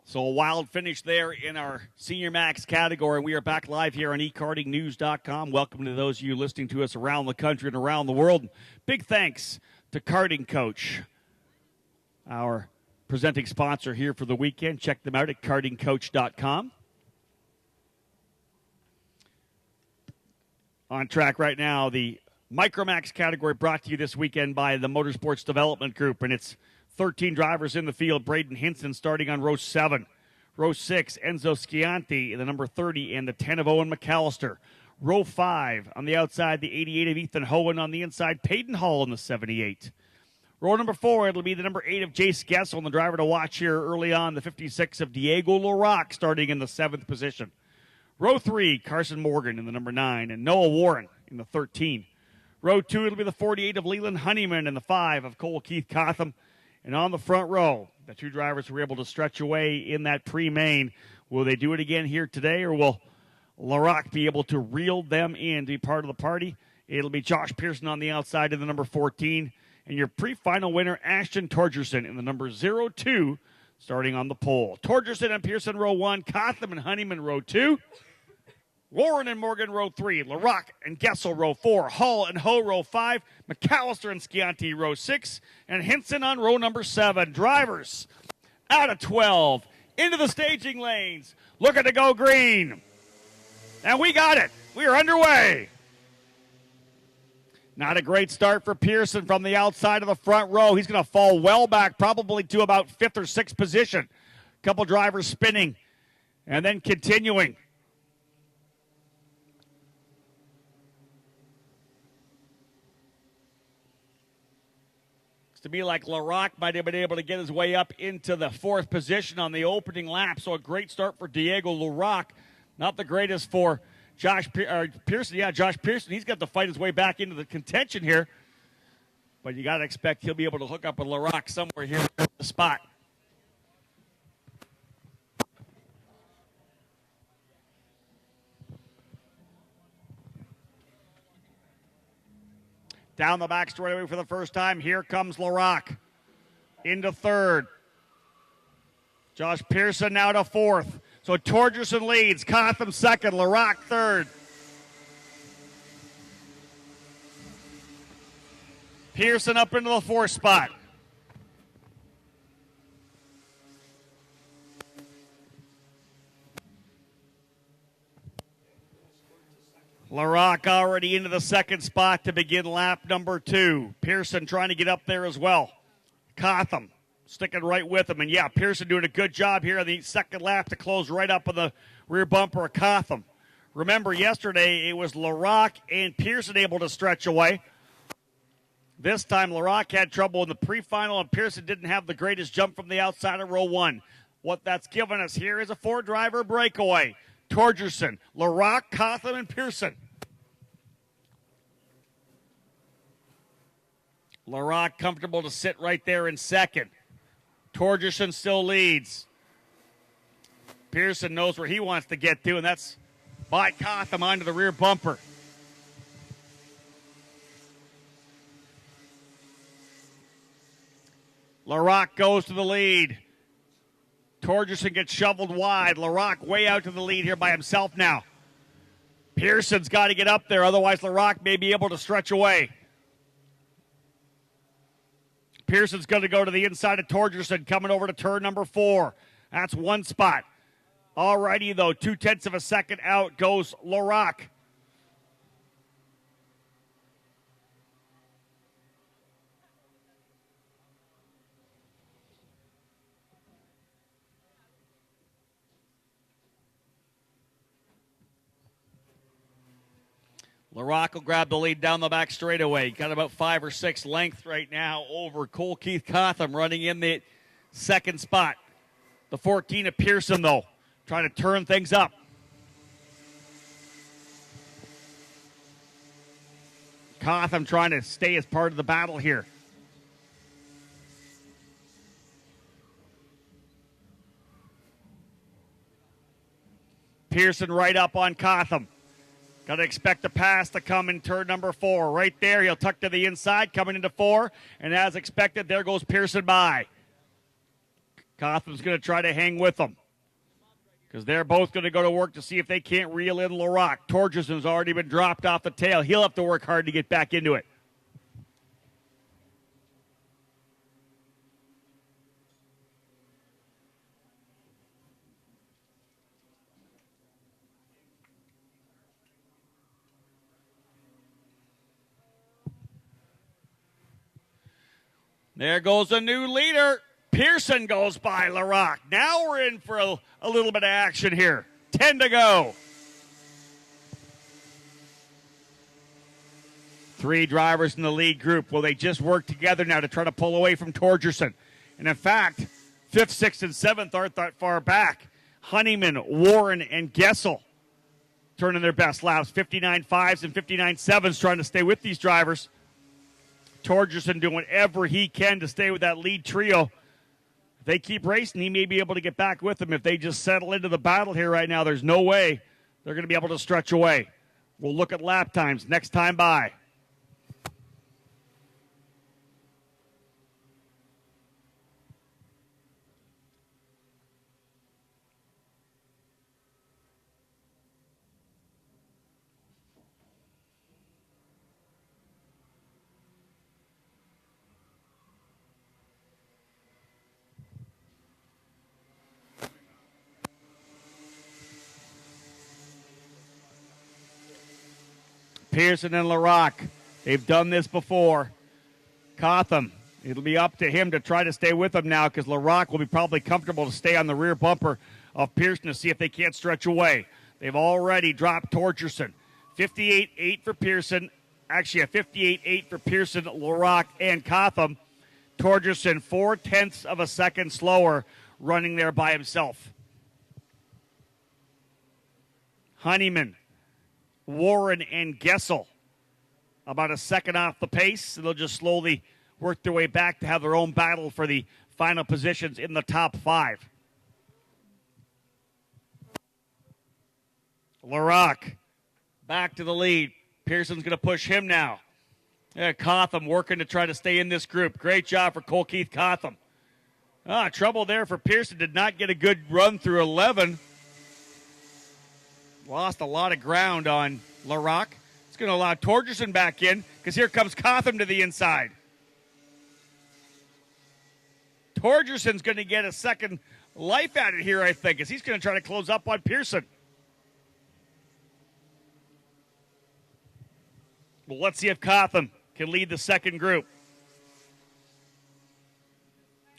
So a wild finish there in our Senior Max category. We are back live here on eKartingNews.com. Welcome to those of you listening to us around the country and around the world. Big thanks to Karting Coach, our presenting sponsor here for the weekend. Check them out at kartingcoach.com. On track right now, the Micromax category brought to you this weekend by the Motorsports Development Group, and it's 13 drivers in the field. Braden Hinson starting on row 7. Row 6, Enzo Schianti, the number 30, and the 10 of Owen McAllister. Row 5, on the outside, the 88 of Ethan Hohen. On the inside, Peyton Hall in the 78. Row number 4, it'll be the number 8 of Jace Gessel, and the driver to watch here early on, the 56 of Diego Larac, starting in the 7th position. Row 3, Carson Morgan in the number 9, and Noah Warren in the 13. Row 2, it'll be the 48 of Leland Honeyman and the 5 of Cole Keith Cotham. And on the front row, the two drivers who were able to stretch away in that pre-main. Will they do it again here today, or will Larac be able to reel them in to be part of the party? It'll be Josh Pearson on the outside in the number 14. And your pre-final winner, Ashton Torgerson, in the number 02, starting on the pole. Torgerson and Pearson, row 1. Cotham and Honeyman, row 2. Warren and Morgan, row 3. Larac and Gessel, row 4. Hall and Ho, row 5. McAllister and Schianti, row 6. And Hinson on row number 7. Drivers out of 12 into the staging lanes. Looking to go green. And we got it. We are underway. Not a great start for Pearson from the outside of the front row. He's going to fall well back, probably to about 5th or 6th position. Couple drivers spinning and then continuing. To me, like Larac might have been able to get his way up into the 4th position on the opening lap. So a great start for Diego Larac. Not the greatest for Josh Pearson. Yeah, Josh Pearson, he's got to fight his way back into the contention here. But you got to expect he'll be able to hook up with Larac somewhere here at the spot. Down the back straightaway for the first time. Here comes Larac into 3rd. Josh Pearson now to 4th. So Torgerson leads. Cotham 2nd. Larac 3rd. Pearson up into the 4th spot. Larac already into the 2nd spot to begin lap number 2. Pearson trying to get up there as well. Cotham sticking right with him. And yeah, Pearson doing a good job here on the 2nd lap to close right up on the rear bumper of Cotham. Remember, yesterday it was Larac and Pearson able to stretch away. This time Larac had trouble in the pre-final, and Pearson didn't have the greatest jump from the outside of row 1. What that's given us here is a 4-driver breakaway. Torgerson, Larac, Cotham, and Pearson. Larac comfortable to sit right there in 2nd. Torgerson still leads. Pearson knows where he wants to get to, and that's by Cotham onto the rear bumper. Larac goes to the lead. Torgerson gets shoveled wide. Larac way out to the lead here by himself now. Pearson's got to get up there, otherwise Larac may be able to stretch away. Pearson's going to go to the inside of Torgerson, coming over to turn number 4. That's 1 spot. Alrighty, though, 0.2 of a second out goes Larac. Larac will grab the lead down the back straightaway. Got about 5 or 6 lengths right now over Cole Keith Cotham, running in the 2nd spot. The 14 of Pearson, though, trying to turn things up. Cotham trying to stay as part of the battle here. Pearson right up on Cotham. Got to expect the pass to come in turn number 4. Right there, he'll tuck to the inside, coming into 4. And as expected, there goes Pearson by. Cotham's going to try to hang with them because they're both going to go to work to see if they can't reel in LaRock. Torgerson's already been dropped off the tail. He'll have to work hard to get back into it. There goes a new leader. Pearson goes by LaRock. Now we're in for a little bit of action here. 10 to go. 3 drivers in the lead group. Will they just work together now to try to pull away from Torgerson? And in fact, 5th, 6th, and 7th aren't that far back. Honeyman, Warren, and Gessel turning their best laps. 59.5s and 59.7s trying to stay with these drivers. Torgerson doing whatever he can to stay with that lead trio. If they keep racing, he may be able to get back with them. If they just settle into the battle here right now, there's no way they're going to be able to stretch away. We'll look at lap times next time by. Pearson and LaRock, they've done this before. Cotham, it'll be up to him to try to stay with them now because LaRock will be probably comfortable to stay on the rear bumper of Pearson to see if they can't stretch away. They've already dropped Torgerson. 58.8 for Pearson. Actually, a 58.8 for Pearson, LaRock, and Cotham. Torgerson 0.4 of a second slower running there by himself. Honeyman, Warren, and Gessel about a second off the pace, and they'll just slowly work their way back to have their own battle for the final positions in the top 5. LaRock back to the lead. Pearson's going to push him now. Cotham working to try to stay in this group. Great job for Cole Keith Cotham. Trouble there for Pearson. Did not get a good run through 11. Lost a lot of ground on LaRock. It's going to allow Torgerson back in because here comes Cotham to the inside. Torgerson's going to get a second life at it here, I think, as he's going to try to close up on Pearson. Well, let's see if Cotham can lead the second group.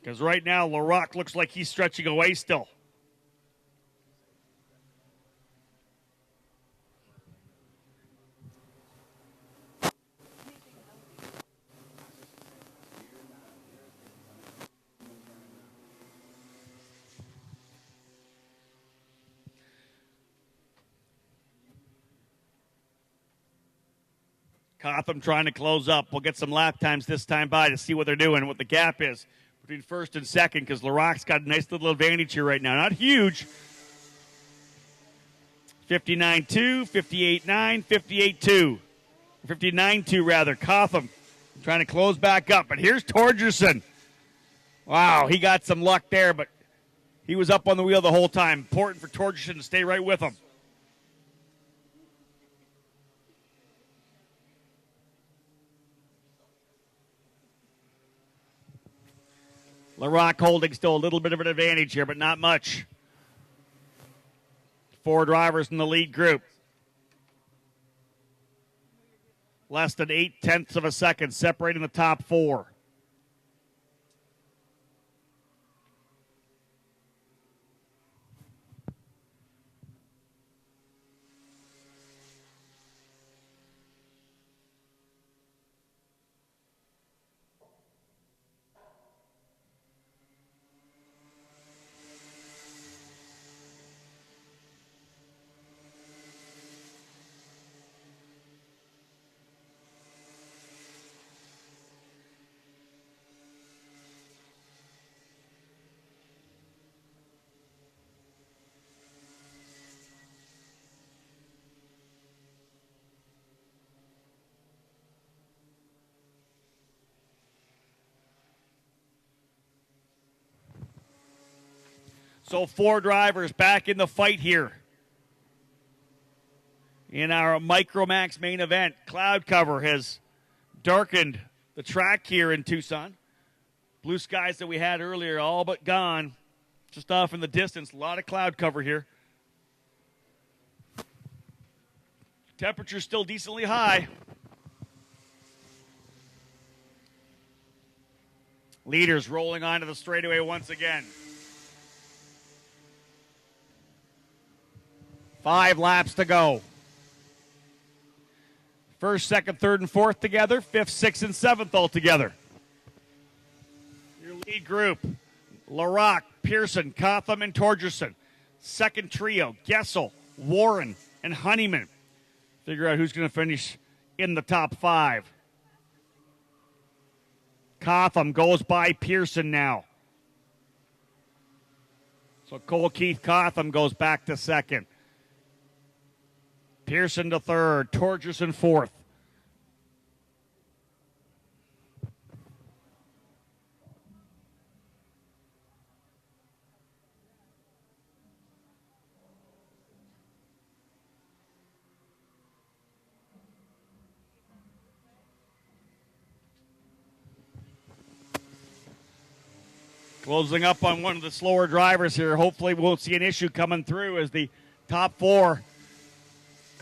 Because right now, LaRock looks like he's stretching away still. Cotham trying to close up. We'll get some lap times this time by to see what they're doing, what the gap is between first and second, because LaRock's got a nice little advantage here right now. Not huge. 59.2, 58.9, 58.2. 59.2 rather. Cotham trying to close back up. But here's Torgerson. Wow, he got some luck there, but he was up on the wheel the whole time. Important for Torgerson to stay right with him. LaRock holding still a little bit of an advantage here, but not much. 4 drivers in the lead group. Less than 0.8 of a second separating the top 4. So 4 drivers back in the fight here in our Micromax main event. Cloud cover has darkened the track here in Tucson. Blue skies that we had earlier all but gone. Just off in the distance, a lot of cloud cover here. Temperature's still decently high. Leaders rolling onto the straightaway once again. 5 laps to go. First, second, third, and fourth together. Fifth, sixth, and seventh all together. Your lead group, LaRock, Pearson, Cotham, and Torgerson. Second trio, Gessel, Warren, and Honeyman. Figure out who's going to finish in the top 5. Cotham goes by Pearson now. So Cole Keith Cotham goes back to second. Pearson to third. Torgerson fourth. Closing up on one of the slower drivers here. Hopefully we won't see an issue coming through as the top 4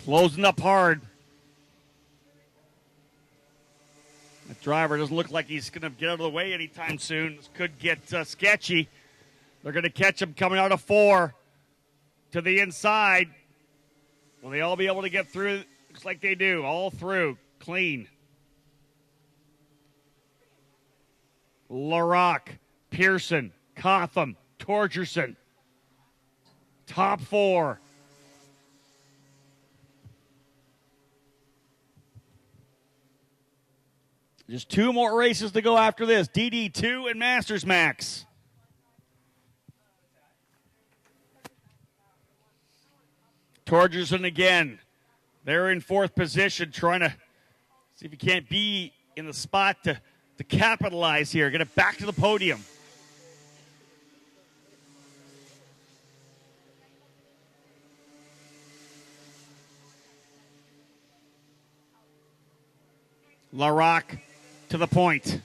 closing up hard. The driver doesn't look like he's going to get out of the way anytime soon. This could get sketchy. They're going to catch him coming out of 4 to the inside. Will they all be able to get through? Looks like they do. All through. Clean. LaRock, Pearson, Cotham, Torgerson. Top 4. Just 2 more races to go after this. DD2 and Masters Max. Torgerson again. They're in 4th position, trying to see if he can't be in the spot to capitalize here. Get it back to the podium. LaRock to the point.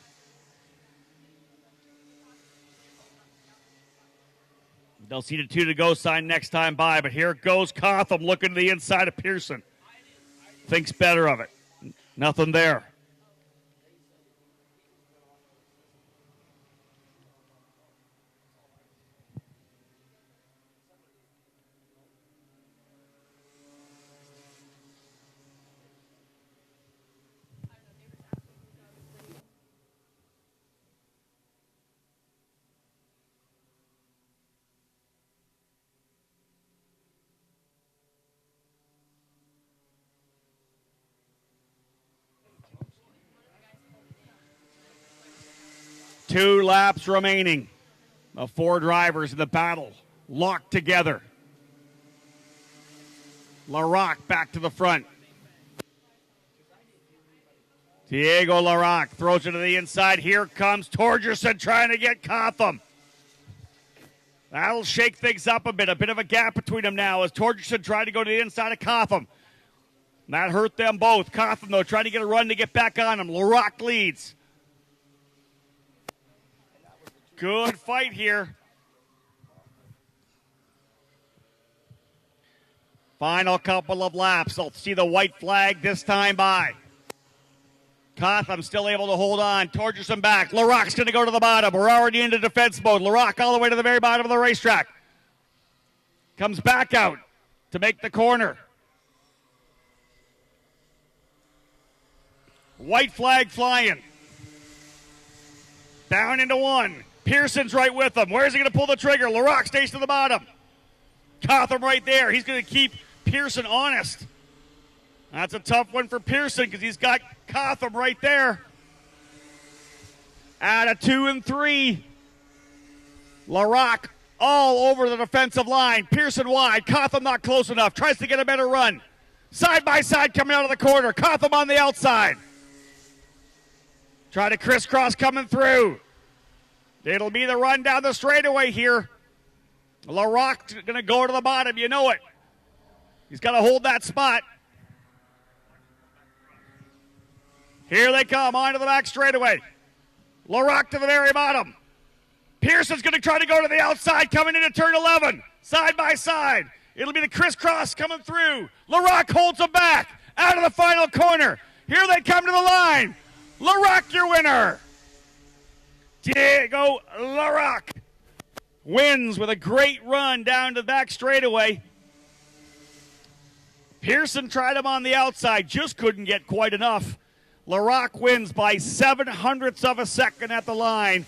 They'll see the 2 to go sign next time by, but here goes Cotham looking to the inside of Pearson. Thinks better of it. Nothing there. Two laps remaining. The 4 drivers in the battle locked together. LaRock back to the front. Diego LaRock throws it to the inside. Here comes Torgerson trying to get Cotham. That'll shake things up a bit of a gap between them now as Torgerson tried to go to the inside of Cotham. That hurt them both. Cotham, though, trying to get a run to get back on him. LaRock leads. Good fight here. Final couple of laps. I'll see the white flag this time by. Cotham still able to hold on. Torgerson back. LaRock's going to go to the bottom. We're already into defense mode. LaRock all the way to the very bottom of the racetrack. Comes back out to make the corner. White flag flying. Down into 1. Pearson's right with him. Where is he going to pull the trigger? LaRock stays to the bottom. Cotham right there. He's going to keep Pearson honest. That's a tough one for Pearson because he's got Cotham right there. Out of 2 and 3. LaRock all over the defensive line. Pearson wide. Cotham not close enough. Tries to get a better run. Side by side coming out of the corner. Cotham on the outside. Try to crisscross coming through. It'll be the run down the straightaway here. LaRock's going to go to the bottom. You know it. He's got to hold that spot. Here they come onto the back straightaway. LaRock to the very bottom. Pearson's going to try to go to the outside, coming into turn 11, side by side. It'll be the crisscross coming through. LaRock holds him back out of the final corner. Here they come to the line. LaRock, your winner. Diego LaRock wins with a great run down to the back straightaway. Pearson tried him on the outside, just couldn't get quite enough. LaRock wins by 0.07 of a second at the line.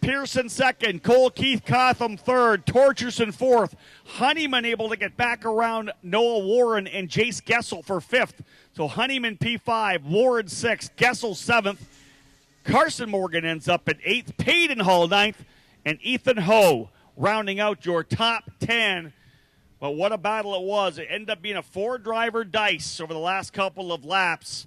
Pearson second, Cole Keith Cotham third, Torcherson fourth, Honeyman able to get back around Noah Warren and Jace Gessel for fifth. So Honeyman P5, Warren sixth, Gessel seventh. Carson Morgan ends up at eighth, Peyton Hall ninth, and Ethan Ho rounding out your top 10. But what a battle it was. It ended up being a four-driver dice over the last couple of laps.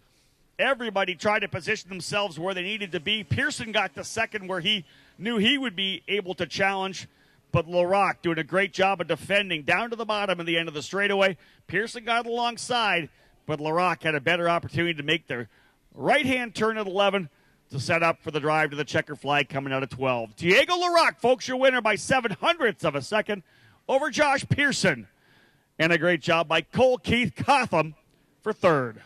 Everybody tried to position themselves where they needed to be. Pearson got to second where he knew he would be able to challenge, but LaRock doing a great job of defending down to the bottom at the end of the straightaway. Pearson got alongside, but LaRock had a better opportunity to make the right-hand turn at 11 to set up for the drive to the checker flag coming out of 12. Diego LaRock, folks, your winner by 0.07 of a second over Josh Pearson. And a great job by Cole Keith Cotham for third.